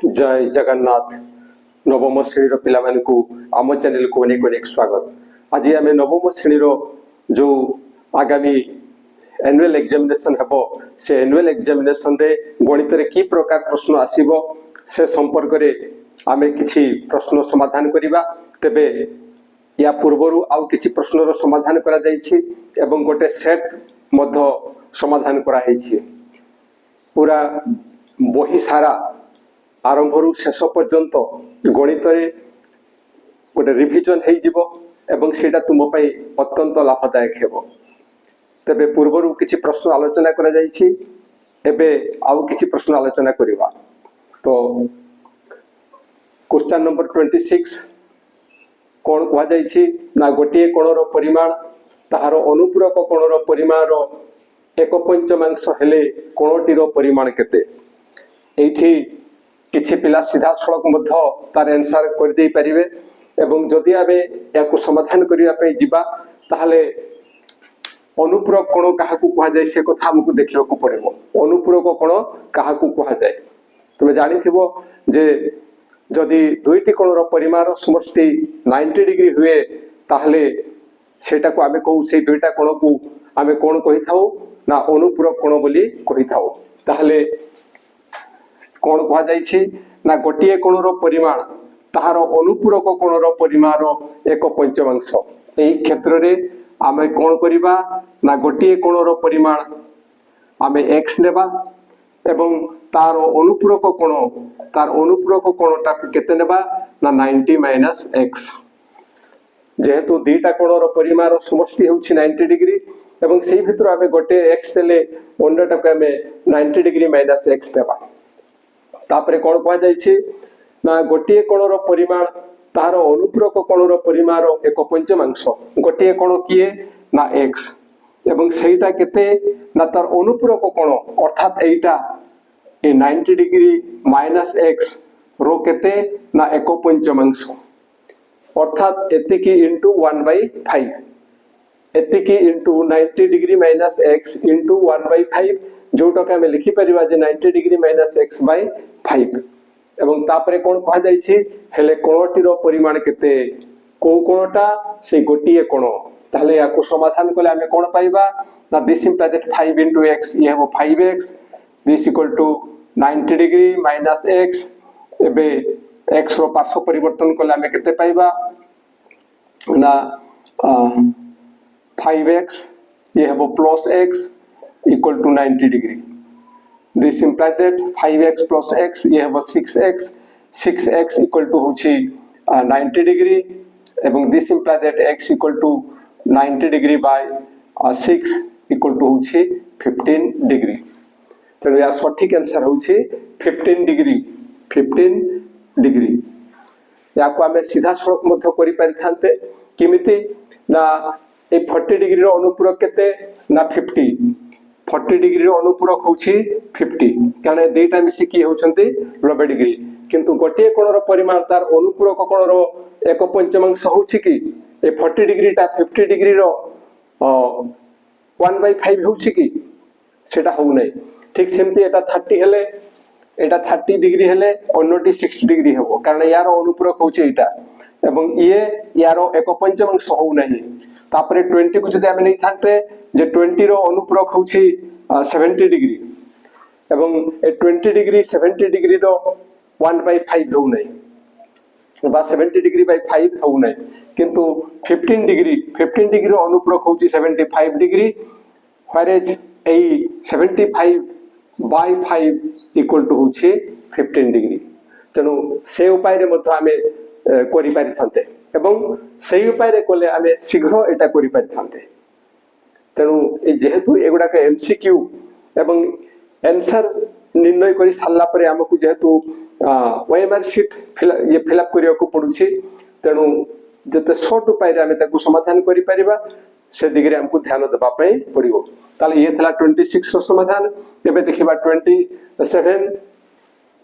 जय जगन्नाथ नवम श्रेणी पिला आम चैनल को अनेक अनेक स्वागत। आज आम नवम श्रेणी जो आगामी एनुअल एग्जामिनेशन हेबो से एनुअल एग्जामिनेशन रे गणित रे की प्रकार प्रश्न आसीबो से संपर्क रे आमे किछि प्रश्न समाधान करिबा। तेबे या पूर्वरु आउ किछि प्रश्न रो समाधान करा जायछि एवं गोटे सेट मध्य समाधान करा हैछि। पूरा बही सारा आरंभरू शेष पर्यंत गणित रे गोटे रिविजन हो जिवो एवं सेटा तुम पई अत्यंत लाभदायक हेबो। तेबे पूर्वरु किछि प्रश्न आलोचना करा जायछि, एबे आउ किछि प्रश्न आलोचना करिवा। तो क्वेश्चन नंबर 26 कोन कहा जायछि ना गोटिए कोणर परिमाण ताहार अनुपूरक कोणर परिमाण एक पंचमांश हेले कोणटीर परिमाण केते। एठी किछि पिला सीधा सड़क मध्य तार आंसर कर दे परिबे एवं जदि आमे याको समाधान करिया पे जिबा ताहले अनुपूरक कोण काहाकू कहा जाय से कथा हमकु देखिବାକୁ पड़िबो। अनुपूरक कोण काहाकू कहा जाय तुमे जानिथिबो जे जदि दुईटी कोणर परिमाण समष्टि 90 डिग्री हुए ताहले सेटा को आमे कहू से दुईटा कोण को आमे कोण कहि थाउ ना अनुपूरक कोण बोली कहि थाउ। ताहले कोण कहा जायछि ना गोटिए कोणर परिमाण ताहार अनुपूरक कोणर परिमाण एक पंचमांश। एही क्षेत्र रे आमे कोण करिबा ना गोटिए कोणर परिमाण आमे x नेबा एवं तार अनुपूरक कोणटा केते नेबा ना 90 माइनस x। जेहेतु दुईटा कोणर परिमाण समष्टि होछि 90 डिग्री एवं सेही भितर आमे गोटे x देले अन्यटा को आमे 90 डिग्री माइनस x देबा। तापरे कोण कहा जायछि ना गोटिए कोणर परिमाण तार अनुपूरक कोणर परिमाण एक पंचमांश। गोटिए कोण किए ना x एवं सेहीटा केते ना तार अनुपूरक कोण अर्थात एटा ए 90 डिग्री माइनस x रो केते ना एक पंचमांश अर्थात एतिकी इंटू 1/5 एतिकी into 90 degree minus x into 1/5 जोटा के हमें लिखि परिबा जे 90 डिग्री माइनस x/5 एवं तापरे कोण कहा जायछि हेले कोणटीर परिमाण केते को कोणटा से गोटिए कोण। ताहले याको समाधान कले हमें कोण पाइबा ना this implies that 5 into x ये हेबो 5x this equal to 90 degree minus x। एबे x रो पार्श्व परिवर्तन कले हमें केते पाइबा ना 5x ये हेबो plus x equal to 90 degree. This implies that 5x plus x ये है 6x equal to होची 90 degree एवं this implies that x equal to 90 degree by 6 equal to होची 15 degree। तो यार सठिक आंसर होची 15 डिग्री। याको हमें सीधा सड़क मध्य करि परिथांते किमिति ना ए 40 डिग्री रो अनुपूरक केते ना 40 डिग्री रो अनुपूरक होछि 50 कारण देटा मिसी की होछंती 90 डिग्री किंतु गोटिए कोणर परिमाण तार अनुपूरक कोणर एक पंचमांश होछि कि ए 40 डिग्री टा 50 डिग्री रो 1/5 होछि कि सेटा हो नै। ठीक सेमती एटा 30 हेले एटा 30 डिग्री हेले अन्यटी 60 डिग्री हेबो कारण यार अनुपूरक होछि एटा एवं ये यार एक पंचमांश हो नहीं। तापरे 20 को जदि आमे नै थाते जे 20 रो अनुपूरक होछि 70 डिग्री एवं ए 20 डिग्री 70 डिग्री रो 1/5 हो नै बा 70 डिग्री बाय 5 हो नै किंतु 15 डिग्री रो अनुपूरक होछि 75 degree where is A 75 by 5 equal to होछि 15 डिग्री। तेनु से उपाय रे मध्य आमे करि पारि थांते एवं सेही उपाय रे कोले आमे शीघ्र एटा करि पारि थांते। तेणु जेहेतु एगुड़ा के एमसीक्यू एवं आंसर निर्णय करी सारला परे हमकु जेहेतु ओएमआर शीट फिलअप करिया को पडुछि तेणु जते शॉर्ट उपाय रे आमे ताकू समाधान करि परिबा से दिगरे हमकु ध्यान देबा पय पड़िबो। ताले ये थला 26 रो समाधान। एबे देखिबा 27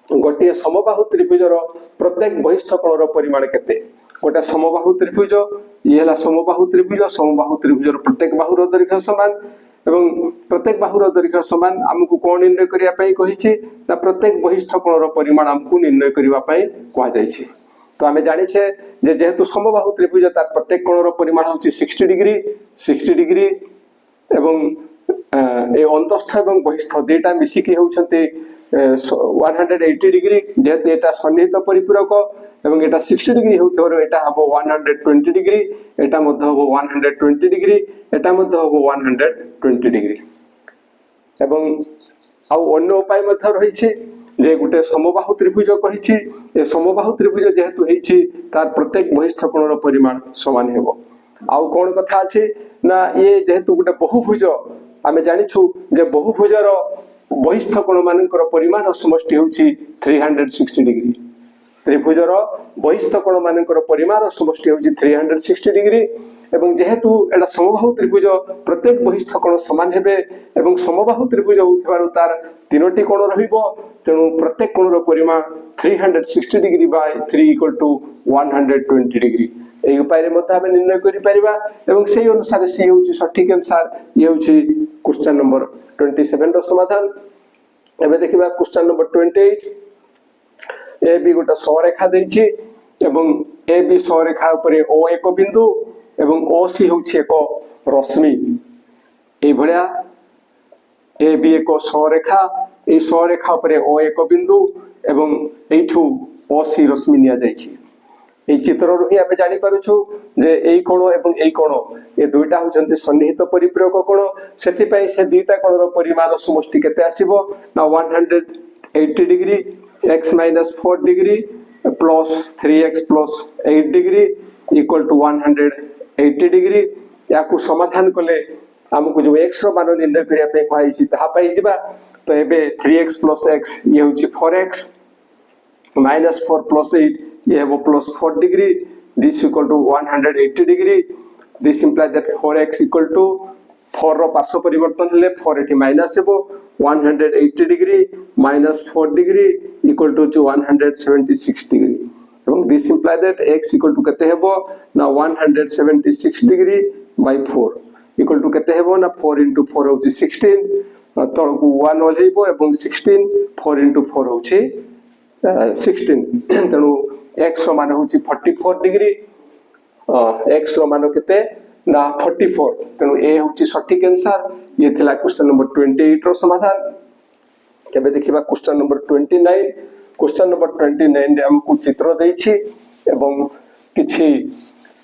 गोटिए समबाहु त्रिभुजर प्रत्येक बहिष्ठ कोणर परिमाण केते। गोटे समबाहु त्रिभुज ये हला समबाहु त्रिभुजर प्रत्येक बाहुर दैर्घ्य समान এবং প্রত্যেক বাহুর দৈর্ঘ্য সমান আমକୁ কোণ নির্ণয় করিয়া পাই কহিছি না প্রত্যেক বহিষ্ঠ কোণর পরিমাণ আমକୁ নির্ণয় করিবা পাই কোয়া যাইছি। তো আমি জানিছে যে যেহেতু সমবাহু ত্রিভুজ তার প্রত্যেক কোণর পরিমাণ হচ্ছে 60 ডিগ্রি এবং এই অন্তস্থ এবং বহিষ্ঠ দুইটা মিশিকি হউছন্তি 180 ডিগ্রি। যেহেতু এটা সন্নিহিত পরিপূরক এবং এটা 60 ডিগ্রি হউথিবারু এটা হবো 120 ডিগ্রি, এটা মধ্য হবো 120 ডিগ্রি, এটা মধ্য হবো 120 ডিগ্রি। এবং আউ অন্য উপায় মধ্য রয়েছে যে গোটে সমবাহু ত্রিভুজ কহিছি, এই সমবাহু ত্রিভুজ যেহেতু হইছি তার প্রত্যেক বহিষ্ঠ কোণর পরিমাণ সমান ହେବ। আউ কোন কথা আছে না ইয়ে যেহেতু গোটে বহুভুজ আমি জানিছু যে বহুভুজর বহিষ্ঠ কোণ মানଙ୍କର পরিমাণ সমষ্টি হଉଛି 360 ডিগ্রি। ত্রিভুজর বহিষ্ঠ কোণ মানଙ୍କର পরিমাণ সমষ্টি হଉଛି 360 ডিগ্রি এবং যেহেতু এটা সমবাহু ত্রিভুজ প্রত্যেক বহিষ্ঠ কোণ সমান হবে এবং সমবাহু ত্রিভুজ হউଥିବାରୁ তার তিনোটি কোণ রহিব, তেণু প্রত্যেক কোণর পরিমাণ 360 ডিগ্রি বাই 3 = 120 ডিগ্রি। এই উপায়ে মধ্যে আমি নির্ণয় করি পারিবা এবং সেই অনুসারে সি হଉଛି সঠিক আনসার। ইয়ে হଉଛି কোশ্চেন নম্বর 27 ର সমাধান। এবে দেখিবা কোশ্চেন নম্বর 28। এ বি গোটা সরেখা দেইছি এবং এ বি সরেখা উপরে ও এক বিন্দু এবং ও সি হচ্ছে এক রশ্মি। এই ভলিয়া এ বি এক সরেখা, এই সরেখা উপরে ও এক বিন্দু এবং এইঠু ও সি রশ্মি নিয়া যাইছি। এই চিত্রରୁ ହିଁ ଆମେ ଜାଣିପାରୁଛୁ ଯେ ଏଇ କୋଣ ଏବଂ ଏଇ କୋଣ ଏ ଦୁଇଟା ହଉଛନ୍ତି ସନ୍ନିହିତ ପରିପୂରକ କୋଣ। ସେଥିପାଇଁ ସେ ଦୁଇଟା କୋଣର ପରିମାଣ ସମଷ୍ଟି କେତେ ଆସିବ ନା 180 degree x - 4 degree plus 3x + 8 degree equal to 180 degree. ইয়াকু সমাধান কলে আমକୁ जो x ର ମାନ ନିର୍ଣ୍ଣୟ କରିବା ପାଇଁ କହିଛି ତାହା ପାଇ ଯିବା। ତ ଏବେ 3x + x ଇଏ ହଉଛି 4x -4 + 8 ये है वो +4 degree. This equal to 180 degree. This implies that 4x equal to 4 रो पार्श्व परिवर्तन हेले 4 एठी माइनस हेबो 180 degree -4 degree equal to 176 degree. এবং this implies that x equal to केते हेबो ना 176 डिग्री बाय 4 इक्वल टू केते हेबो ना 4 * 4 होची 16 तळकू 1 ओलेइबो এবং 16 4 * 4 होची 16 तेणु x रो मान होची 44 डिग्री। x रो मान केते ना 44 तेणु ए होची सटीक आंसर। ये थिला क्वेश्चन नंबर 28 रो समाधान। केबे देखिबा क्वेश्चन नंबर 29। क्वेश्चन नंबर 29 रे हमकु चित्र देइछि एवं किछि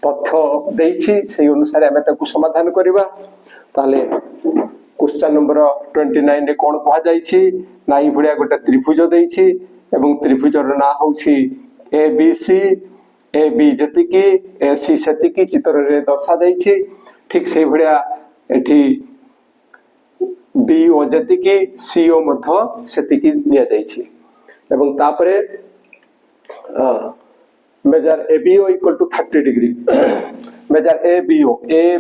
तथ्य देइछि, सेही अनुसार हमें ताकू समाधान करिबा। ताले क्वेश्चन नंबर 29 रे कोन कहा जाइछि ना ई भडिया गोटे त्रिभुज देइछि এবং ত্রিভুজর না হচ্ছে A B C. A B যেতিকি এ সি সেতিকি চিত্ରରେ দর্শা যাইছি। ঠিক সেই ভଳିଆ এটি বি ও যেতিকি সি ও মধ্য সেতিকি নিয়া যাইছি এবং তারপরে measure A B O equal to 30 degree. Measure A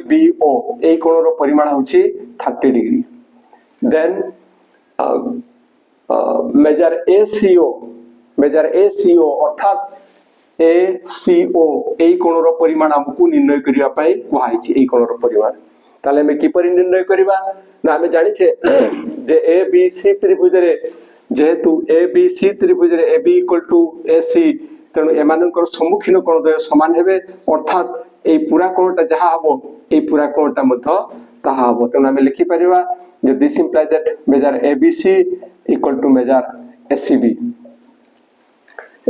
B O এই কোণর পরিমাণ হচ্ছে 30 ডিগ্রি। দেন মেজার এসিও অর্থাৎ এসিও এই কোণর পরিমাণ আমକୁ নির্ণয় করিবা পাই কুহাইছি। এই কোণর পরিমাণ তাহলে আমি কিপরি নির্ণয় করিবা না আমি জানিছে যে এ বি সি ত্রিভুজরে যেহেতু এ বি সি ত্রিভুজরে A B equal to AC তেণু এমানଙ୍କର সম্মুখীন কোণ দ্বয় সমান হেবে অর্থাৎ এই পুরা কোণটা যাহা হবো এই পুরা কোণটা মধ্য তাহা হবো। তেণু আমি লিখি পারিবা যে this implies that measure ABC equal to measure ACB.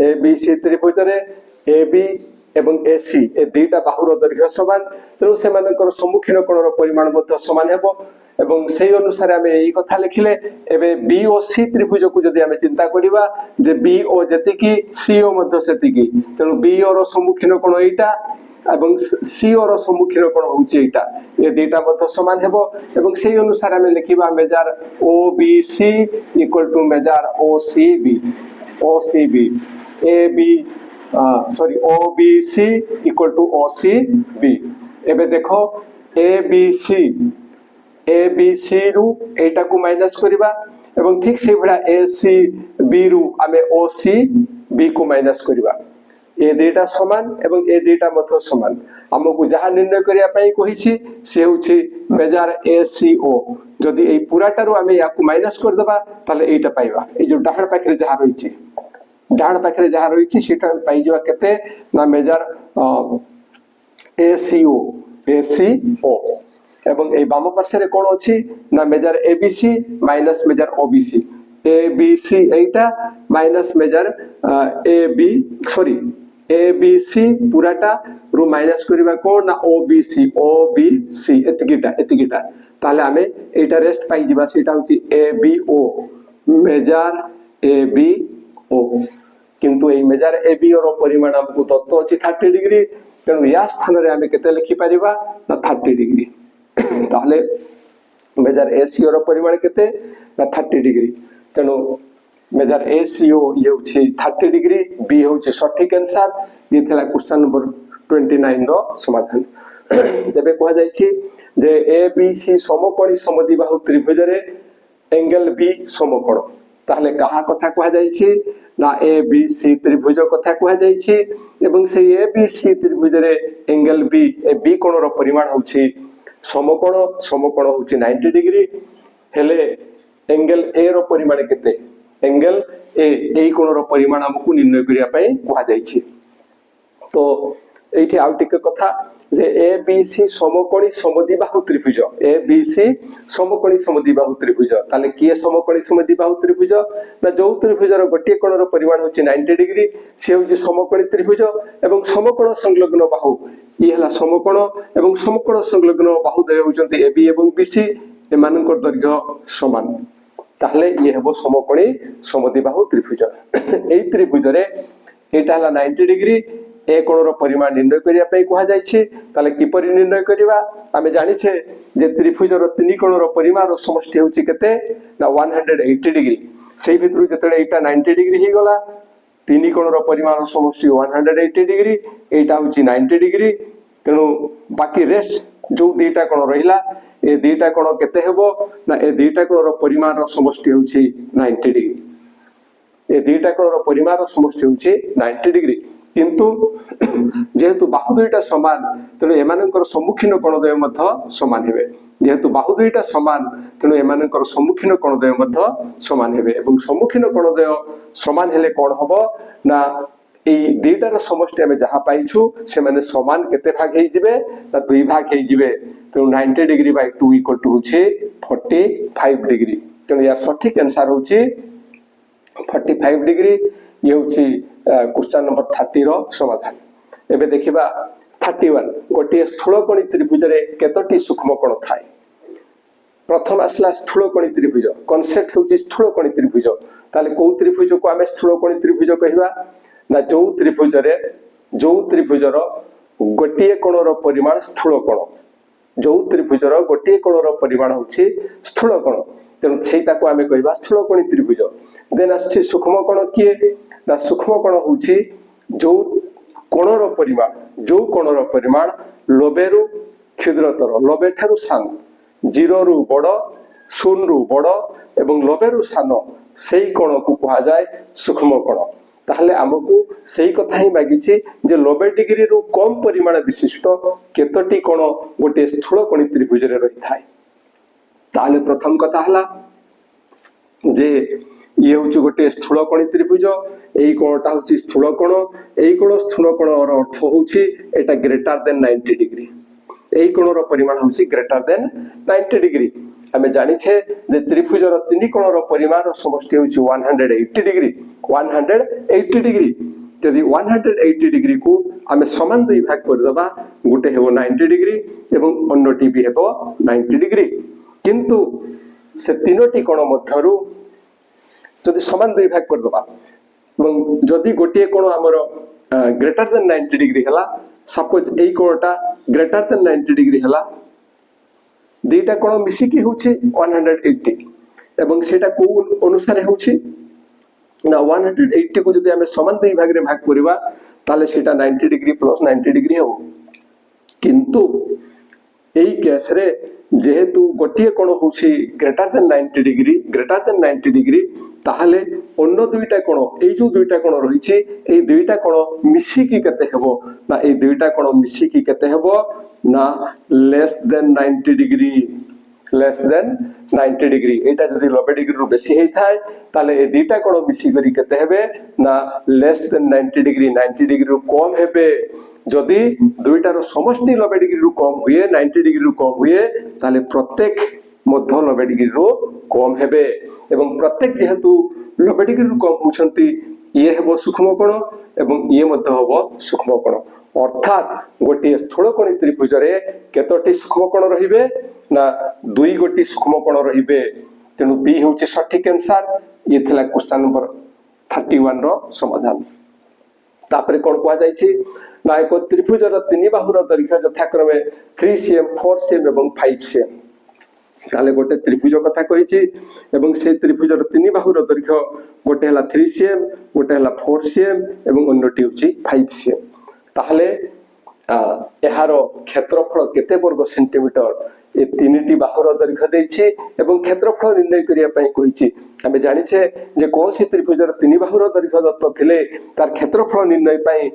A B C ত্রিভুজরে এ বি এবং এসি এ দুইটা বাহুর দৈর্ঘ্য সমান, তেণু সেমানଙ୍କର সম্মুখীন কোণর পরিমাণ মধ্য সমান ହେବ এবং সেই অনুসারে আমি এই কথা লিখিলে এবে বি ও সি ত্রিভুজକୁ যদি আমি চিন্তা করিবা যে বি ও যেতিকি সি ও মধ্য সেতিকি, তেণু বি ও র সম্মুখীন কোণ এইটা এবং সি ও র সম্মুখীন কোণ হচ্ছে এইটা, এ দুইটা মধ্য সমান ହେବ এবং সেই অনুসারে আমি লিখিবা measure O B C equal to measure O C B A B sorry O B C equal to O C B. এবে দেখো এ বি সি রু এইটাকু মাইনাস করিবা এবং ঠিক সেই ভଳିଆ এ সি বি রু আমি ও সি বি কু মাইনাস করিবা। ए दुईटा समान एवं ए दुईटा मध्य समान आमको जहाँ निर्णय करिया पई कहिछि से होछि मेजर ACO जदि ए पूराटारू आमे याकू माइनस कर देबा ताले एटा पाइबा ए जो डाहण पाखरे जहाँ रहिछि डाहण पाखरे जहाँ रहिछि सेटा पाइ जवा केते ना मेजर ACO एवं ए बाम पार्श्व कोन अछि ना major ABC minus major OBC ABC एटा माइनस मेजर ABC पूराटा रु माइनस करबा कोन ना OBC एतिकिटा ताले आमे एटा रेस्ट पाइ दिबा सेटा होछि ABO मेजर ABO किंतु ए मेजर ABO रो परिमाण हमकु तत्व अछि 30 डिग्री तेणु या स्थान रे आमे केते लिखि परिबा ना 30 डिग्री ताले मेजर ACO रो परिमाण केते ना 30 डिग्री तेणु मेजर ACO ये होछि 30 डिग्री बी होछि सठिक आंसर ये थला क्वेश्चन नंबर 29 रो समाधान जेबे कहै जाय छी जे ABC समकोणी समद्विबाहु त्रिभुज रे एंगल B समकोण ताहले कहा कथा कहै जाय छी ना ABC त्रिभुज कथा कहै जाय छी एवं से ABC त्रिभुज रे एंगल B ए B कोण रो परिमाण होछि समकोण होछि 90 डिग्री हेले एंगल A रो परिमाण केते एंगल A एई कोण रो परिमाण हमकु निर्णय करिया पई कहै जाय छी तो एठी आउ टिके कथा जे ABC समकोणी समद्विबाहु त्रिभुज ABC समकोणी समद्विबाहु त्रिभुज ताले किए समकोणी समद्विबाहु त्रिभुज ना जो त्रिभुज रो गोटे कोण रो परिमाण होछि 90 डिग्री से होछि समकोणी त्रिभुज एवं समकोण संलग्न बाहु ये हला समकोण एवं समकोण संलग्न बाहु दय होचंती AB एवं BC एमानकर दैर्घ्य समान ताहले ये हेबो समकोणी समद्विबाहु त्रिभुज एई त्रिभुज रे एटा हला 90 डिग्री ए कोण रो परिमाण निर्णय करिया पई कहै जाय छी ताले किपरि निर्णय करिवा आमे जानि छे जे त्रिभुज रो तीन कोण रो परिमाण रो समष्टि होछि केते ना 180 डिग्री सेही भितरु जतले एटा 90 डिग्री ही गला तीन कोण रो परिमाण रो समष्टि 180 डिग्री एटा होछि 90 डिग्री तेनु बाकी रेस्ट जो दुईटा कोण रहिला ए दुईटा कोण केते हेबो ना ए दुईटा कोण रो परिमाण रो समष्टि होछि 90 डिग्री ए दुईटा कोण रो परिमाण रो समष्टि होछि 90 डिग्री किंतु जेहेतु बाहु दुईटा समान तेणु एमानकर सम्मुखीन कोणद्वय मध्य समान हेबे जेहेतु बाहु दुईटा समान तेणु एमानकर सम्मुखीन कोणद्वय मध्य समान हेबे एवं सम्मुखीन कोणद्वय समान हेले कोन हबो ना ए दुईटार समष्टि आमे जहा पाइछु से माने समान केते भाग हेइ जिवे ना दुई भाग हेइ जिवे तेणु 90 डिग्री बाय 2 इक्वल टू होछि 45 डिग्री तेणु या सठिक आंसर होछि 45 डिग्री ये होछि क्वेश्चन नंबर 30 रो समाधान एबे देखिबा 31 गोटे स्थूलकोणी त्रिभुज रे केतोटी सूक्ष्मकोण थाए प्रथम आसला स्थूलकोणी त्रिभुज कांसेप्ट होछि स्थूलकोणी त्रिभुज ताले को त्रिभुज को आमे स्थूलकोणी त्रिभुज कहिबा ना जो त्रिभुज रो गोटे कोण रो परिमाण स्थूलकोण जो त्रिभुज रो गोटे कोण रो परिमाण होछि स्थूलकोण तेणु सेटा को आमे कहिबा स्थूलकोणी त्रिभुज देन आछि सूक्ष्मकोण किए ना सूक्ष्मकोण होछि जो कोणर परिमाण लोबेरु क्षुद्रतर लोबे ठारु सान 0 रु बड़ 0 रु बड़ एवं लोबेरु सान सेही कोण को कहा जाय सूक्ष्मकोण ताहले हमकु सेही कथा ही मागिछि जे 90 डिग्री रु कम परिमाण विशिष्ट केतोटी कोण गोटे स्थूलकोणी त्रिभुज रे रही थाए ताहले प्रथम कथा हला जे ये होछि गोटे स्थूलकोणी त्रिभुज एई कोणटा होछि स्थूलकोण एई कोण स्थूलकोणर अर्थ होछि एटा ग्रेटर देन 90 डिग्री एई कोणर परिमाण होछि ग्रेटर देन 90 डिग्री हमें जानि छे जे त्रिभुजर तीन कोणर परिमाण समष्टि होछि 180 डिग्री 180 डिग्री यदि 180 डिग्री को हमें समान दुई भाग कर दबा गुटे हेबो 90 डिग्री एवं अन्यटी भी हेबो 90 डिग्री किंतु से तीनोटी कोण मध्यरु जदि समान दुई भाग कर दबा जदि गोटे कोण हमर ग्रेटर देन 90 डिग्री हला सपोज एई कोणटा ग्रेटर देन 90 डिग्री हला दुईटा कोण मिसी की होछि 180 एवं सेटा को अनुसार होछि ना 180 को जदि हमें समान दुई भाग रे भाग करबा ताले सेटा 90 डिग्री प्लस 90 डिग्री हो किंतु एई केस रे जेहेतु गोटे कोण होउछि ग्रेटर देन 90 डिग्री ताहले अन्य दुईटा कोण ए जो दुईटा कोण रहिछि ए दुईटा कोण मिसिकी केते हेबो ना ए दुईटा कोण मिसिकी केते हेबो ना लेस देन 90 डिग्री एटा जदि 90 डिग्री रु बेसी हेई थाए ताले ए दुईटा कोण मिसी करी केते हेबे ना लेस देन 90 डिग्री रु कम हेबे जदि दुईटार समष्टि 90 डिग्री रु कम हुए 90 डिग्री रु कम हुए ताले प्रत्येक मध्य 90 डिग्री रु कम हेबे एवं प्रत्येक जेहेतु 90 डिग्री रु कम होछंती ये हेबो सूक्ष्म कोण एवं ये मध्य हेबो सूक्ष्म कोण अर्थात गोटे स्थूलकोणी त्रिभुज रे केतोटी सूक्ष्म कोण रहिबे ना दुई गोटी सूक्ष्म कोण रहिबे तेनु बी होउची सठिक आंसर ये थिला क्वेश्चन नंबर 31 रो समाधान तापरे कोन कोआ जायछि ना एक त्रिभुजर तीन बाहुर दैर्घ्य यथाक्रमे 3 cm 4 cm एवं 5 cm ताले गोटे त्रिभुज कथा कहिछि एवं से त्रिभुजर तीन बाहुर दैर्घ्य गोटे हला 3 cm गोटे हला 4 cm एवं अन्यटी होछि 5 cm ताहले एहारो क्षेत्रफल केते वर्ग सेंटीमीटर ए तीनटी बाहुर दैर्घ्य देछि एवं क्षेत्रफल निर्णय करिया पई कहिछि हमें जानि छे जे कोन सी त्रिभुजर तीन बाहुर दैर्घ्य दत्त थिले तार क्षेत्रफल निर्णय पई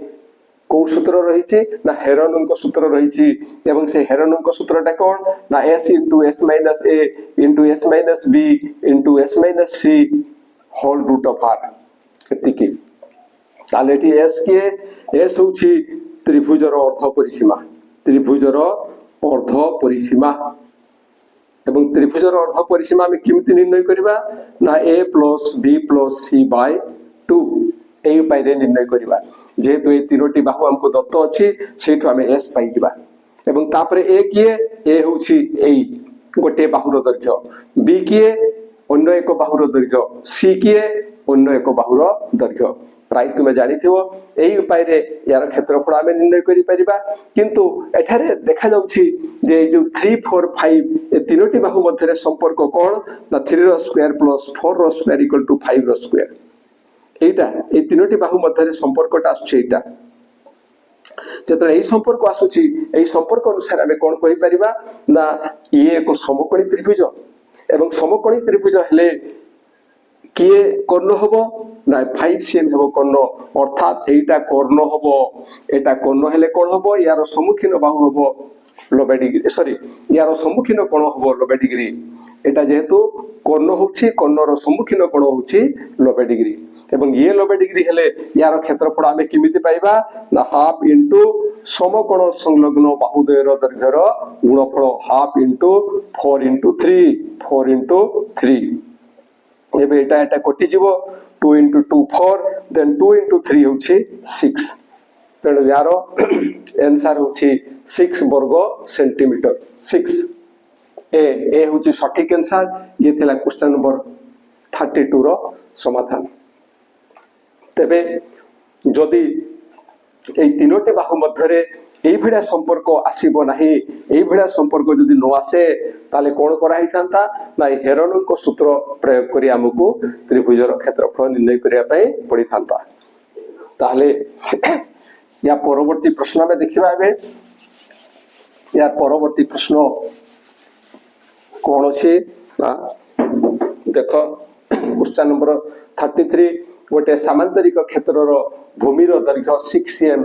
को सूत्र रहिछि ना हेरोनଙ୍କ सूत्र रहिछि एवं से हेरोनଙ୍କ सूत्रटा कोन ना s * s - a * s - b * s - c whole root of r एतिकी ताले एठी s के s होछि त्रिभुजर अर्ध परिसीमा एवं त्रिभुजर अर्ध परिसीमा हम किमिति निर्णय करबा ना a + b + c / 2 ए उपाय रे निर्णय करबा जेहेतु ए तीनोटी बाहु हमको दत्त अछि सेठु हम s पाई दिबा एवं तापरे a किए a होछि एई गोटे बाहुर दैर्घ्य b किए अन्य एक बाहुर दैर्घ्य c किए अन्य एक बाहुर दैर्घ्य प्राय तुमे जानिथिबो एई उपाय रे यार क्षेत्रफल हम निर्णय करि परिबा किंतु एठारे देखा जाउछि जे जो 3 4 5 ए तीनोटी बाहु मध्ये संपर्क कोन ना 3 रो स्क्वायर + 4 रो स्क्वायर = 5 रो स्क्वायर एटा ए तीनोटी बाहु मध्ये संपर्कटा आछे एटा जतरा ए संपर्क आसुची ए संपर्क अनुसार हम कोन कहि परिबा ना ये एक समकोणी त्रिभुज एवं समकोणी त्रिभुज हेले किए कर्ण हबो ना 5 cm हबो कर्ण अर्थात एटा कर्ण हबो एटा कर्ण हेले कोन हबो यार सम्मुखीन बाहु हबो 90 डिग्री सॉरी यार सम्मुखीन कोण हबो 90 डिग्री एटा जेहेतु कर्ण होछि कर्णर सम्मुखीन कोण होछि 90 डिग्री एवं ये 90 डिग्री हेले यार क्षेत्रफल आमे किमिति पाइबा ना हाफ इनटू समकोण संलग्न बाहुद्वयर दैर्घ्यर गुणफल हाफ इनटू 4 * 3 एबे एटा एटा कटि जीवो 2 * 2 4 देन 2 * 3 होछि 6 तेणु यार आंसर होछि 6 वर्ग सेंटीमीटर 6 ए होछि सठिक आंसर ये थिला क्वेश्चन नंबर 32 रो समाधान तेबे जदि ए तीनोटी बाहु मध्यरे एई भिडा संपर्क आसीबो नाही एई भिडा संपर्क जदि न आसे ताले कोन करा हितांता ना हेरोनଙ୍କ सूत्र प्रयोग करी हमकु त्रिभुजर क्षेत्रफल निर्णय करिया पई पडिथांता ताले या परवर्ती प्रश्न में देखिबा एबे या परवर्ती प्रश्न कोन अछि देखो क्वेश्चन नंबर 33 गोटे सामांतरिक क्षेत्रर भूमिर दैर्घ्य 6 cm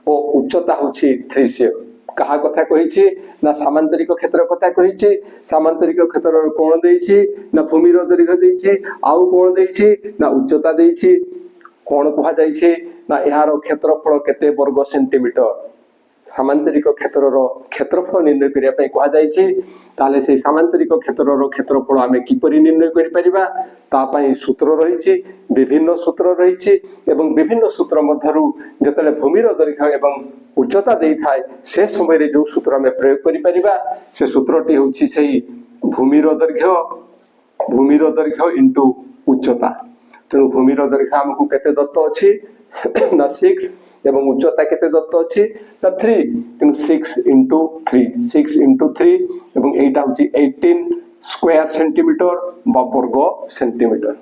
और उच्चता होछि 3 cm कहा कथा कहिछि ना सामांतरिक क्षेत्र कथा कहिछि सामांतरिक क्षेत्रर कोण देइछि ना भूमिर दैर्घ्य देइछि आउ कोण देइछि ना उच्चता देइछि कोण कहा जाइछि ना यार क्षेत्रफल केते वर्ग सेंटीमीटर सामांतरिक क्षेत्रर क्षेत्रफल निर्णय करिया पई कहा जाइछि ताले से सामांतरिक क्षेत्रर क्षेत्रफल आमे किपरि निर्णय करि परिबा ता पई सूत्र रहिछि विभिन्न सूत्र रहिछि एवं विभिन्न सूत्र मध्यरु जतले भूमिर दैर्घ्य एवं उच्चता देई थाए से समय रे जो सूत्र आमे प्रयोग करि परिबा से सूत्रटी होछि सेही भूमिर दैर्घ्य इनटू उच्चता तेणु भूमिर दैर्घ्य हमकु केते दत्त अछि ना 6 एवं उच्चता केते दत्त अछि ना 3 तेणु 6 * 3 एवं एटा होछि 18 स्क्वायर सेंटीमीटर बा वर्ग सेंटीमीटर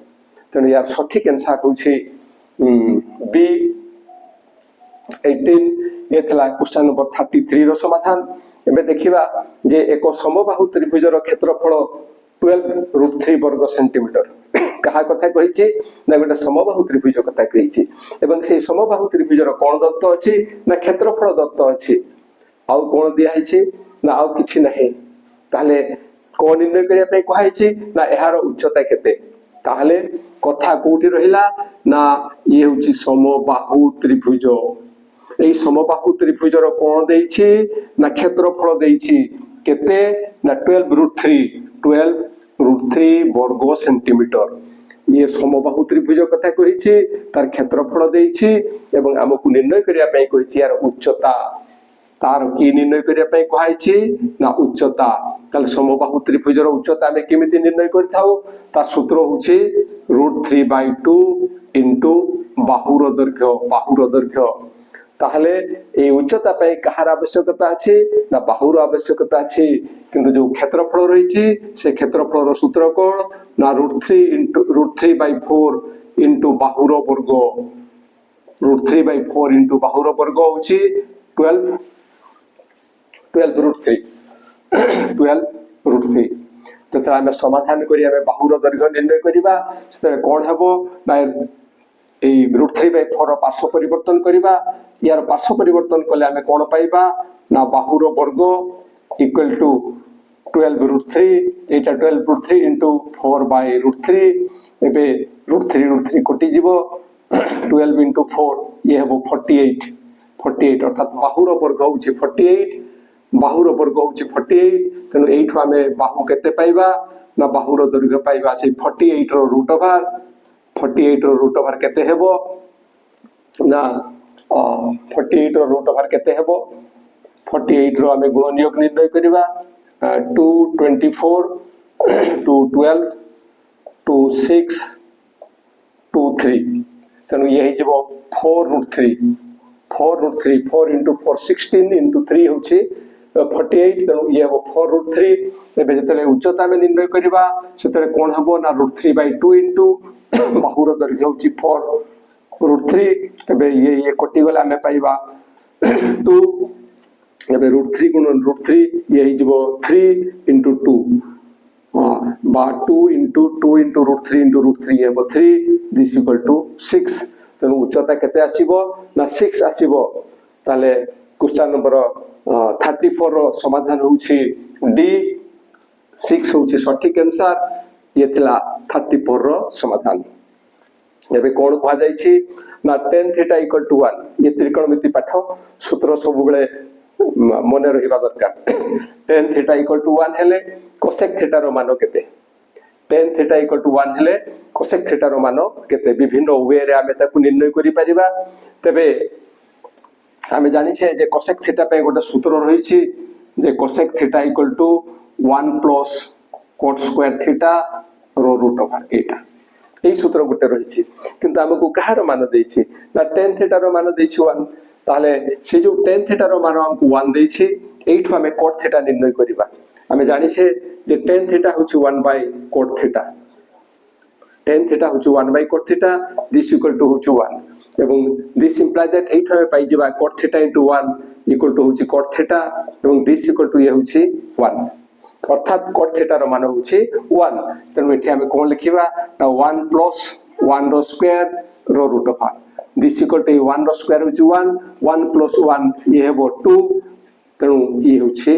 तेणु यार सठिक आंसर होछि बी 18 एथला क्वेश्चन नंबर 33 रो समाधान एबे देखिबा जे एक समबाहु त्रिभुजर क्षेत्रफल 12√3 वर्ग सेंटीमीटर कहा कथा कहिछि ना गोटे समबाहु त्रिभुज कथा कहिछि एवं से समबाहु त्रिभुजर कोण दत्त अछि ना क्षेत्रफल दत्त अछि आउ कोण दिया हिछि ना आउ किछि नाही ताले कोण निर्णय करिया पे कहाइछि ना एहार उच्चता केते ताले कथा कोठी रहिला ना ये होछि समबाहु त्रिभुज एई समबाहु त्रिभुजर कोण देइछि ना क्षेत्रफल देइछि केते ना 12√3 वर्ग सेंटीमीटर ये समबाहु त्रिभुज कथा कहिछि तार क्षेत्रफल देइछि एवं हमकु निर्णय करिया पे कहिछि यार उच्चता तार की निर्णय करिया पे कहाइछि ना उच्चता ताले समबाहु त्रिभुजर उच्चता में केमिति निर्णय करथाउ तार सूत्र होछि √3/2 इनटू बाहुर दैर्घ्य ताहले ए उच्चता पे कहार आवश्यकता अछि ना बाहुर आवश्यकता अछि किंतु जो क्षेत्रफल रहिछि से क्षेत्रफलर सूत्र कोन ना √3/4 इनटू बाहुर वर्ग √3/4 इनटू बाहुर वर्ग होछि 12√3 जतरा हम समाधान करी हम बाहुर दैर्घ्य निर्णय करिबा से कोन हेबो ना ए √3/4 पार्श्व परिवर्तन करिबा यार पार्श्व परिवर्तन कले हमें कोन पाइबा ना बाहुर वर्ग इक्वल टू 12√3 एटा 12√3 इनटू 4/√3 एबे √3 कटि जीवो 12 इनटू 4 ये हेबो 48 अर्थात बाहुर वर्ग होछि 48 बाहुर वर्ग होछि 48 तनो एठु हमें बाहु केते पाइबा ना बाहुर दैर्घ्य पाइबा से 48 रो रूट ओवर केते हेबो ना 48 रो रूट ओवर केते हेबो 48 रो हमें गुणनयोग निर्णय करिबा 224 212 26 23 तनो ये हिजबो 4√3 4 into 4 16 into 3 होछि 48 तनो ये हो 4√3 एबे जतले उच्चता में निर्णय करिबा सेतले कोन हबो ना √3/2 into बाहुर दैर्घ्य होछि 4√3 एबे ये कटि गला में पाइबा 2 एबे √3 गुण √3 ये हिजबो 3 into 2 बा 2 into √3 into √3 हेबो 3 दिस इक्वल टू 6 तेणु उच्चता केते आसीबो ना 6 आसीबो ताले क्वेश्चन नंबर 34 रो समाधान होछि डी 6 होछि सटीक आंसर ये थिला 34 रो समाधान एबे कोन कहा जाय छी ना tan θ = 1 ये त्रिकोणमिति पाठ सूत्र सब बेले मने रहिबा दरकार tan θ = 1 हेले cosec θ रो मान केते tan θ = 1 हेले cosec θ रो मान केते विभिन्न वे रे हमें ताकू निर्णय करि परिबा तबे हमें जानि छे जे cosec θ पे गोटे सूत्र रही छी जे cosec θ = 1 + cot स्क्वायर θ रो रूट ओवर एटा एई सूत्र गोटे रही छी किंतु हमकु कहार मान देई छी ना tan θ रो मान देई छी 1 ताले से जो tan θ रो मान हमकु 1 देई छी एठु हमें cot θ निर्णय करिबा हमें जानि छे जे tan θ होछि 1/cot θ tan θ होछि 1/cot θ दिस इक्वल टू होछि 1 एवं दिस इंप्लाय दैट एठु हमें पाइ जेबा cot θ * 1 इक्वल टू होछि cot θ एवं दिस इक्वल टू ये होछि 1 अर्थात cot θ रो मान होछि 1 तनु एठी हमें कोन लिखिबा ना 1 + 1 रो स्क्वायर रो root over this equal to 1 रो स्क्वायर होछि 1 1 + 1 ये हेबो 2 तनु ये होछि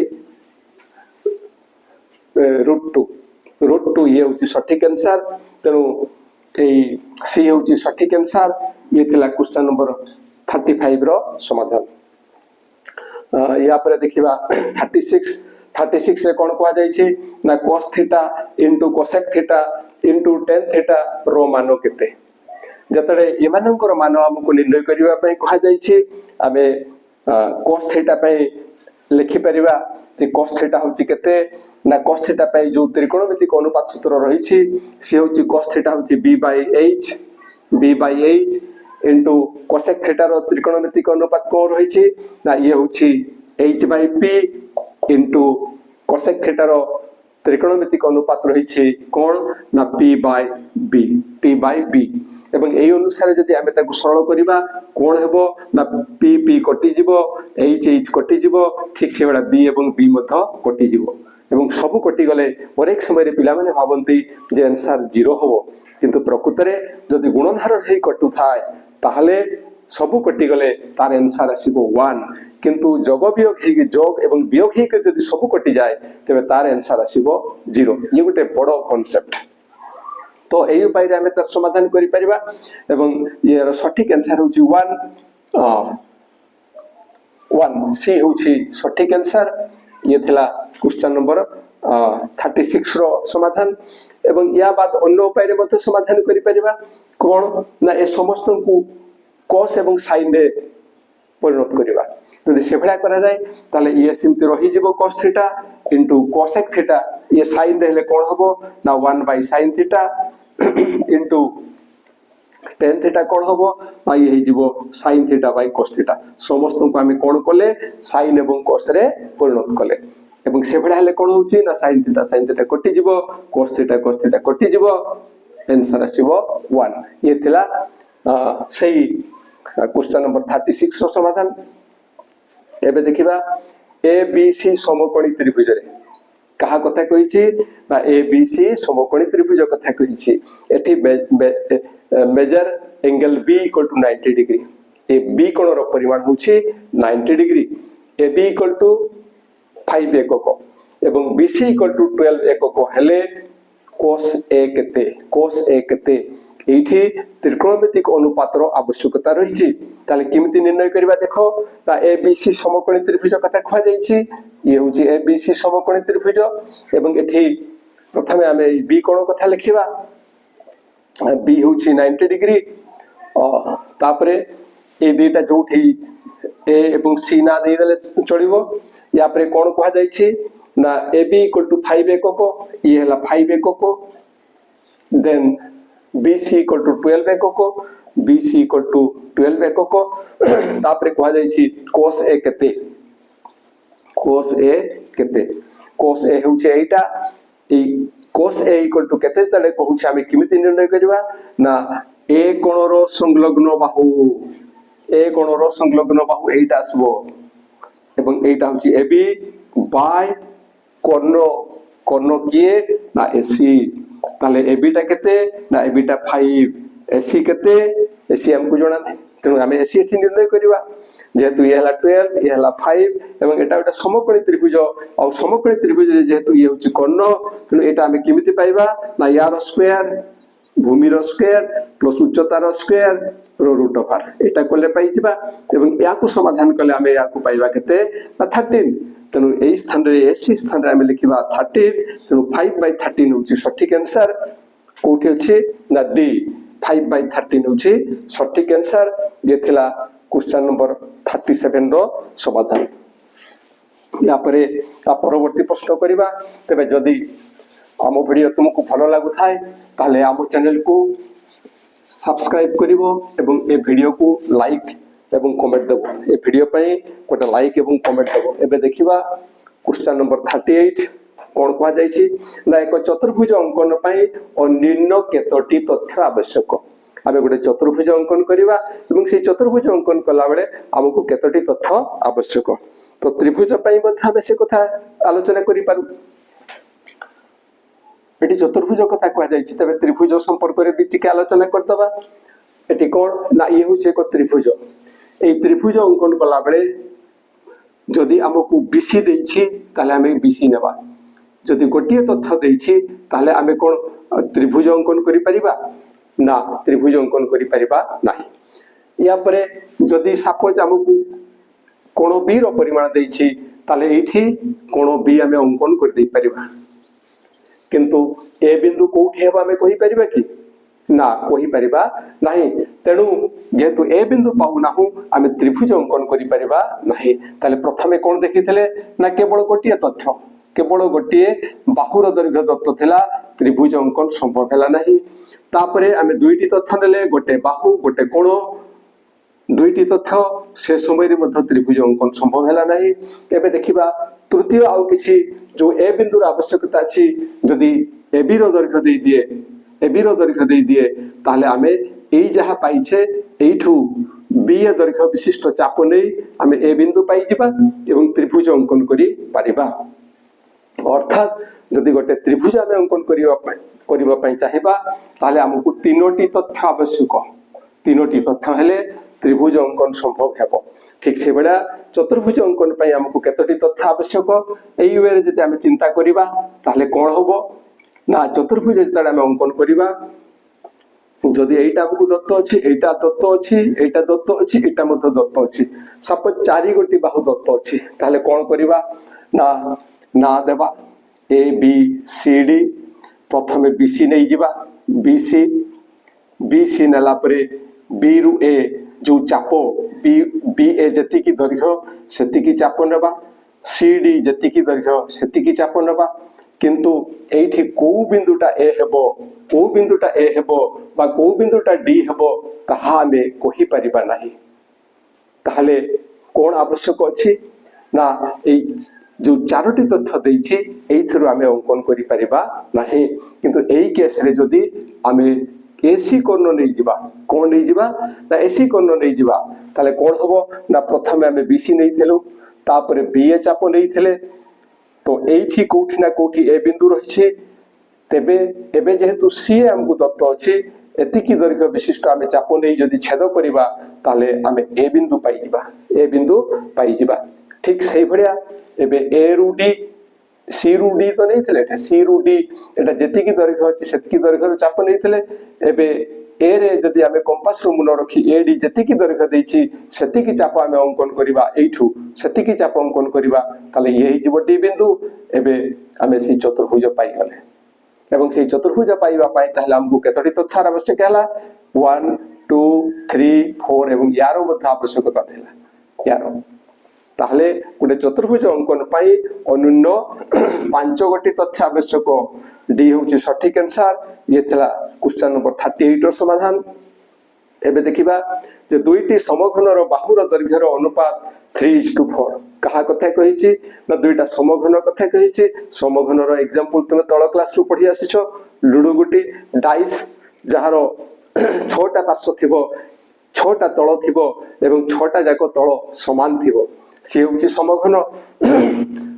√2 ये होछि सटीक आंसर तनु ए सी होछि सटीक आंसर ये थिला क्वेश्चन नंबर 35 रो समाधान या पर देखिबा 36 से कोन कोआ जाय छी ना cos θ * cosec θ * tan θ रो मानो केते जतरे एमानकर मान हमकु निर्णय करिवा पय कहा जाय छी आमे cos θ पय लिखि परिबा जे cos θ होछि केते ना cos θ पय जो त्रिकोणमितिक अनुपात सूत्र रही छी से होछि cos θ होछि b/h into cosec θ रो त्रिकोणमितिक अनुपात को रही छी ना ये होछि h/p into cosec θ रो त्रिकोणमितिक अनुपात रही कौन ना p बाय b एवं एई अनुसार जदि आमे ताकू सरल करिबा कोन हेबो ना p कटि जिवो h कटि जिवो ठीक से बडा b एवं b मथ कटि जिवो एवं सब कटि गले अनेक समय रे पिला माने भाबंती जे आंसर 0 हबो किंतु प्रकृत रे जदि गुणनहार हे कटु थाए ताहले सब कटि गले तार आंसर आसीबो 1 किंतु जोग वियोग हे जोग एवं वियोग हे जदि सब कटि जाए तबे तार आंसर आसीबो 0 ये गुटे बडो कांसेप्ट तो एई उपाय रे हमें तार समाधान करि परिबा एवं ये सठिक आंसर होची 1 सी होची सठिक आंसर ये थिला क्वेश्चन नंबर 36 रो समाधान एवं या बाद अन्य उपाय रे मते समाधान करि परिबा कोन ना ए समस्त को cos एवं sin रे परिणत करिबा यदि सेभळा करा जाय ताले ये सिमति रही जिवो cos theta into cosec theta ये sin रहले कोन हबो ना 1 by sin theta into tan theta कोन हबो आ ये हे जिवो sin theta by cos theta समस्त को हमें कोन कोले sin एवं cos रे परिणत कोले एवं सेभळा हेले कोन होची ना sin थीटा कटि जिवो cos थीटा कटि जिवो आंसर आसीबो 1 ये थिला सही क्वेश्चन नंबर 36 रो समाधान एबे देखिबा ABC समकोणी त्रिभुज रे कहा कथा कहिछि ना ABC समकोणी त्रिभुज कथा कहिछि एठी मेजर एंगल B = 90 डिग्री ए B कोण रो परिमाण होछि 90 डिग्री AB = 5 एकक एवं BC = 12 एकक हेले cos A केते एठी त्रिकोणमितिक अनुपात रो आवश्यकता रहिछि ताले किमिति निर्णय करबा देखो ता ABC समकोणी त्रिभुज कथा खवा जाईछि ये होछि ABC समकोणी त्रिभुज एवं एठी प्रथमे हमें B कोण कथा लिखिबा B होछि 90 डिग्री तापरे ए दुईटा जोठी A एवं C ना देई देले चलिबो या परे कोण खवा जाईछि ना AB = 5 एकक ये हला 5 एकक देन BC = 12 एकक BC = 12 एकक तापरे कहै जाय छी cos A केते cos A होचे एटा ए cos A = केते तले कहूछ हम किमिति निर्णय करबा ना A कोण रो संलग्न बाहु एटा आसबो एवं एटा होची AB बाय कर्ण किए ना AC ताले AB टा केते ना AB टा 5 AC केते AC हमकु जणा नै तेनु हमें AC एठी निर्णय करबा जेहेतु ये हला 12 ये हला 5 एवं एटा उटा समकोणी त्रिभुज और समकोणी त्रिभुज रे जेहेतु ये होची कर्ण तेनु एटा हमें किमिति पाइबा ना यार स्क्वायर भूमि रो स्क्वायर प्लस उच्चता रो स्क्वायर रो रूट ओवर एटा कोले पाइ जिबा एवं याकु समाधान कले हमें याकु पाइबा केते ना 13 तेनु एई स्थान रे AC स्थान रे हमें लिखिबा 13 तेनु 5/13 होची सठिक आंसर कोठी अछि ना D 5/13 होची सठिक आंसर ये थिला क्वेश्चन नंबर 37 रो समाधान या परे आ परवर्ती प्रश्न करिबा तबे जदी आम वीडियो तुमको भलो लागु थाए ताले आम चैनल को सब्सक्राइब करिवो एवं ए वीडियो को लाइक एवं कमेंट देबो ए वीडियो पई कोटा लाइक एवं कमेंट देबो एबे देखिबा क्वेश्चन नंबर 38 कोन कहा जाय छी ना एक चतुर्भुज अंकन पई अन्य केतोटी तथ्य आवश्यक आबे गोटे चतुर्भुज अंकन करिवा एवं से चतुर्भुज अंकन कला बेले हमको केतोटी तथ्य आवश्यक तो त्रिभुज पई मध्ये हम से कथा आलोचना करि पारु एटी चतुर्भुज कथा कहा जाय छी तबे त्रिभुज संपर्क रे बिटिके आलोचना करतबा एटी कोन ना ये होचे एक त्रिभुज ए त्रिभुज अंकन कला बेले जदि हमको BC देछि ताले हमें BC नेबा जदि गोटिए तथ्य देछि ताले हमें कोन त्रिभुज अंकन करि परिबा ना त्रिभुज अंकन करि परिबा नाही या परे जदि सपोज हमको कोन B रो परिमाण देछि ताले एठी कोन B हमें अंकन कर दे परिबा किंतु ए बिंदु कोठी हेबा हमें कहि परिबा कि ना कहि परिबा नाही तेनु जेतु ए बिंदु पाउ नाहु हमें त्रिभुज अंकन करि परिबा नाही ताले प्रथमे कोन देखिथले ना केवल गोटिए तथ्य केवल गोटिए बाहुर दैर्घ्य दत्त थिला त्रिभुज अंकन संभव हैला नाही तापरे हमें दुईटी तथ्य नेले गोटे बाहु गोटे कोण दुईटी तथ्य से समय रे मध्य त्रिभुज अंकन संभव हैला नाही एबे देखिबा तृतीय आउ किसी जो ए बिंदुर आवश्यकता अच्छी जदि एबी रो दैर्घ्य दे दिए एबी रो दैर्घ्य दे दिए ताहले आमे एई जहा पाइछे एइठू बी ए दैर्घ्य विशिष्ट चाप नै आमे ए बिंदु पाई जिबा एवं त्रिभुज अंकन करि पारिबा। अर्थात जदि गोटे त्रिभुज आमे अंकन करिबा पई चाहिबा ताहले हमकु तीनोटी तथ्य आवश्यक। तीनोटी तथ्य हेले त्रिभुज अंकन संभव हेबो। ठीक से बेला चतुर्भुज अंकन पई हमकु केतोटी तथ्य आवश्यक एई वे जदि आमे चिंता करिबा ताहले कोन होबो ना चतुर्भुज जदि आमे अंकन करिबा जदि एइटा हमकु दत्त अछि एइटा दत्त अछि एइटा दत्त अछि एइटा मध्ये दत्त अछि सपोज चारि गोटी बाहु दत्त अछि ताहले कोन करिबा ना ना देबा ए बी सी डी प्रथमे बीसी नै जिबा बीसी बीसी नेला परे बी रु ए जो चाप बी बी ए जति की दैर्घ्य सेति की चाप नेबा सी डी जति की दैर्घ्य सेति की चाप नेबा किंतु एठी को बिंदुटा ए हेबो को बिंदुटा ए हेबो बा को बिंदुटा डी हेबो ताहा हमें कहि परिबा नाही। ताहले कोन आवश्यक अछि ना ए जो चारोटी तथ्य देछि एइथरु आमे अंकन करि परिबा नाही किंतु एई केस रे जदि आमे एसी कोण नै जिबा कोण नै जिबा ना एसी कोण नै जिबा ताले कोन होबो ना प्रथमे आमे बीसी नै थिलु तापरे बीए चाप नै थिले तो एठी कोठी ना कोठी ए बिंदु रहिछि तेबे एबे जेहेतु सी हमकु दत्त अछि एतिकी दैर्घ्य विशिष्ट आमे चाप नै जदि छेद करिबा ताले आमे ए बिंदु पाई जिबा। ठीक सेही भडिया एबे ए रु डी सी रु डी तो नै थिले सी रु डी एटा जेतिकी दैर्घ्य अछि सेतिकी दैर्घ्य चाप नै थिले एबे ए रे जदि आमे कंपास रो मुन रखी ए डी जेतिकी दैर्घ्य देछि सेतिकी चाप आमे अंकन करिबा एठू सेतिकी चाप अंकन करिबा ताले एही जीव डी बिंदु एबे आमे से चतुर्भुज पाई गले एवं से चतुर्भुज पाइबा पाई ताहले हमकु केतोटी तथ्य आवश्यक हला 1 2 3 4 एवं यारो मध्ये आवश्यकता थिला यारो ताहले गुटे चतुर्भुज अंकन पाई अनुन्न 5 गोटी तथ्य आवश्यक डी होची सठिक आंसर ये थिला क्वेश्चन नंबर 38 रो समाधान। एबे देखिबा जे दुईटी समघनर बाहुर दैर्घ्यर अनुपात 3:4 कहा कथा कहिछि ना दुईटा समघन कथा कहिछि समघनर एग्जांपल तुमे तळ क्लास रु पढी आसिछो लुडो गुटी डाइस जहारो 6टा पार्श्व थिबो 6टा तळ थिबो एवं 6टा जाको तळ समान थिबो से होछि समघन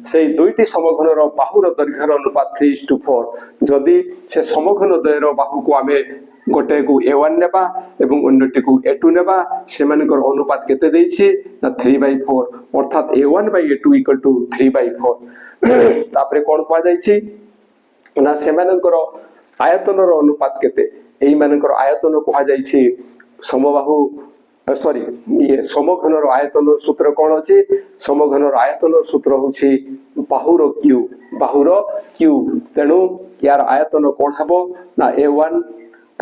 से दुईटी समघनर बाहुर दैर्घ्यर अनुपात 3:4 जदि से समघन द्वयर बाहु को आमे गोटे को a1 नेबा एवं अन्यटी को a2 नेबा सेमानकर अनुपात केते देछि ना 3/4 अर्थात a1/a2 = 3/4 तापरे कोन पा जायछि ना सेमानकर आयतनर अनुपात केते एई मानकर आयतन कहा जायछि समबाहु सॉरी ये समघनर आयतनर सूत्र कोन अछि समघनर आयतनर सूत्र होछि बाहुर क्यू तेनु यार आयतन कोन हबो ना a1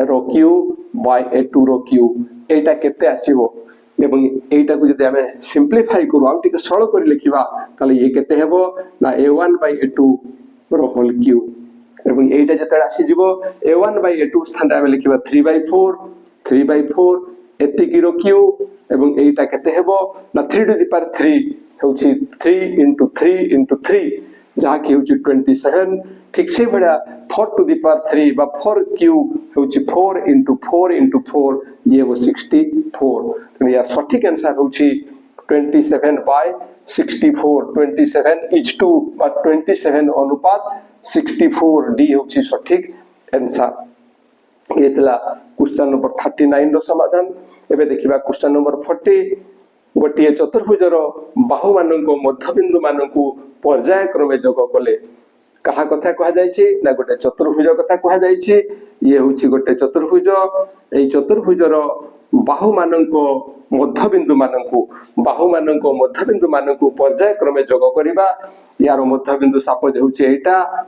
row Q by a2 row Q एटा केते आसीबो एवं एटा को जदि हमें सिंपलीफाई करू हम टिके सरल कर लिखिबा ताले ये केते हेबो ना a1/a2 रो होल क्यू एवं एटा जते आसी जिवो a1/a2 स्थान रे हम लिखिबा 3/4 एतिकी रो क्यू एवं एटा केते हेबो ना 3 टू द पावर 3 होची 3 into 3 into 3 जहा कि होची 27 ठीक से बड़ा 4 टू द पावर 3 बा 4 क्यूब होची 4 into 4 into 4 ये वो 64 तो या सटीक आंसर होची 27/64 27:2 बा 27 अनुपात 64 डी होची सटीक आंसर। ये तला क्वेश्चन नंबर 39 रो समाधान। एबे देखिबा क्वेश्चन नंबर 40 गोटिए चतुर्भुजर बाहु माननको मध्यबिंदु माननको पर्याय क्रमे जोग कले कहा कथा कहा जायछि ना गोटे चतुर्भुज कथा कहा जायछि ये होछि गोटे चतुर्भुज एई चतुर्भुजर बाहु माननको मध्यबिंदु माननको पर्याय क्रमे जोग करिबा यार मध्यबिंदु सापोज होछि एटा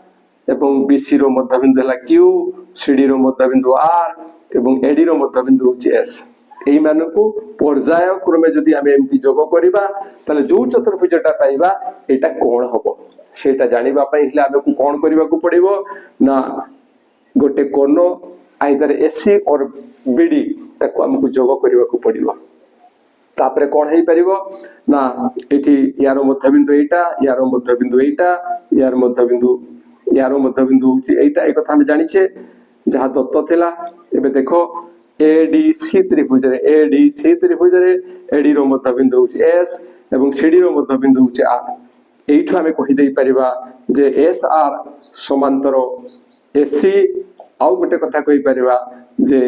एवं बीसी रो मध्यबिंदु हला क्यू सीडी रो मध्यबिंदु आर एवं एडी रो मध्यबिंदु होछि एस एई माननको पर्याय क्रमे जदि हमें एमति जोग करिबा ताले जो चतुर्भुजटा पाइबा एटा कोण हबो सेटा जानिबा पई हले हमकु कोण करिबा को पड़िबो ना गोटे कोण आइदर एसी और बीडी ताको हमकु जोग करिबा को पड़िबो तापरे कोन हेई परिबो ना एठी यार मध्यबिंदु एटा यार मध्यबिंदु एटा यार मध्यबिंदु होची एटा एक कथा हम जानि छे जहा दत्त थिला एबे देखो एडीसी त्रिभुज रे एडी रो मध्यबिंदु होची एस एवं सीडी रो मध्यबिंदु होची आर एठु हमें कहि देई परिबा जे एस आर समांतर एसी आउ गोटे कथा कहि परिबा जे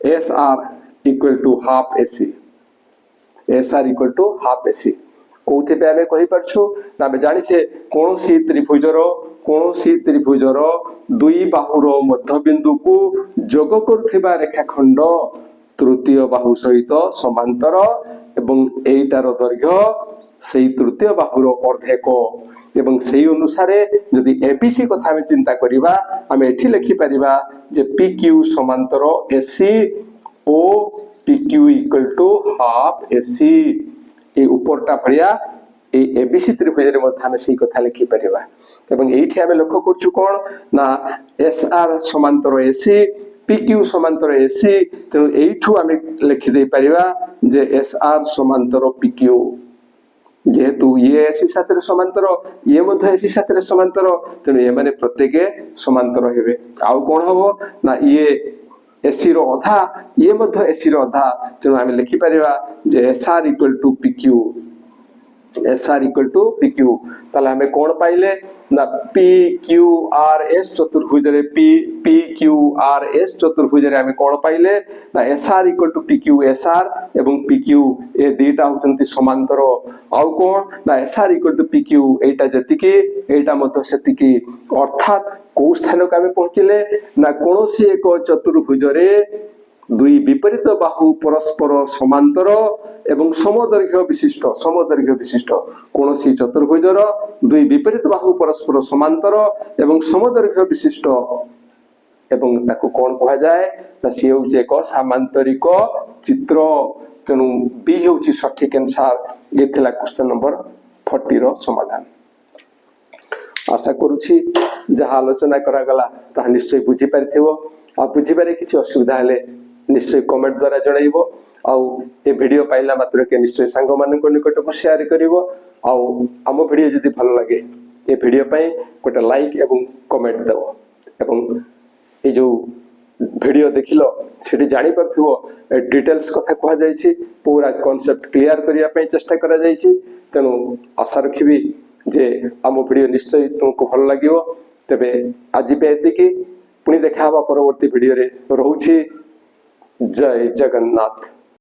S R equal to half AC S R equal to half AC कोथे पे हमें कहि परछु ना हमें जानि छे कोनोसी त्रिभुजर दुई बाहुर मध्यबिंदु को जोग करथिबा रेखाखंड तृतीय बाहु सहित समांतर एवं एटार दैर्घ्य सेही तृतीय बाहुर अर्धेक एवं सेही अनुसारे यदि एबीसी कथा हमें चिंता करिबा हमें एठी लिखि परिबा जे पीक्यू समांतर एसी ओ PQ equal to half AC ए ऊपरटा भलिया ए एबीसी त्रिभुज रे मध्ये हम सेही कथा लिखि परिबा एवं एठी हम लक्ष्य करछु कोन ना एसआर समांतर एसी पीक्यू समांतर एसी तेनु एठू हम लिखि दे परिबा जे एसआर समांतर पीक्यू जेहेतु ये एसी साथरे समांतर ये मध्ये एसी साथरे समांतर तेनु ए माने प्रत्येक समांतर हेबे आउ कोन हबो ना ये एसी रो अधा ये मध्ये एसी रो अधा तेनु हम लिखि परिबा जे एसआर इक्वल टू पीक्यू ताले हमें कोन पाइले ना PQRS चतुर्भुज रे PQRS चतुर्भुज रे हमें कोन पाइले ना SR equal to PQ SR एवं PQ ए दुईटा होचंती समांतर आउ कोन ना SR इक्वल टू PQ एटा जतिकी एटा मध्ये सेतिकी अर्थात को स्थान को हमें पहुंचिले ना कोनोसी एक चतुर्भुज रे दुई विपरीत बाहु परस्पर समांतर एवं समदैर्घ्य विशिष्ट कोनोसी चतुर्भुजर दुई विपरीत बाहु परस्पर समांतर एवं समदैर्घ्य विशिष्ट एवं ताकू कोन कहा जाए ना सी होची एक सामांतरिक चित्र तेनु बी होची सठिक आंसर ये थिला क्वेश्चन नंबर 40 रो समाधान आशा करूची जहा आलोचना करा गला ता निश्चय बुझी पारिथिबो आ बुझी पारे किछि असुविधा हले निश्चय कमेंट द्वारा जणाइबो आउ ए वीडियो पाइला मात्र के निश्चय सांग मान को निकट को शेयर करिवो आउ हम वीडियो जदी भलो लागे ए वीडियो पई कोटा लाइक एवं कमेंट देवो एवं ए जो वीडियो देखिलो सेठी जानि परथिवो डिटेल्स कथा कहा जाय छी पूरा कांसेप्ट क्लियर करिया पई चेष्टा करा जाय छी तेनु आशा रखिबी जे हम वीडियो निश्चय तुमको भलो लागिवो तबे आज पे एतिकी पुनी देखाबा परवर्ती वीडियो रे रहउछी जय जगन्नाथ।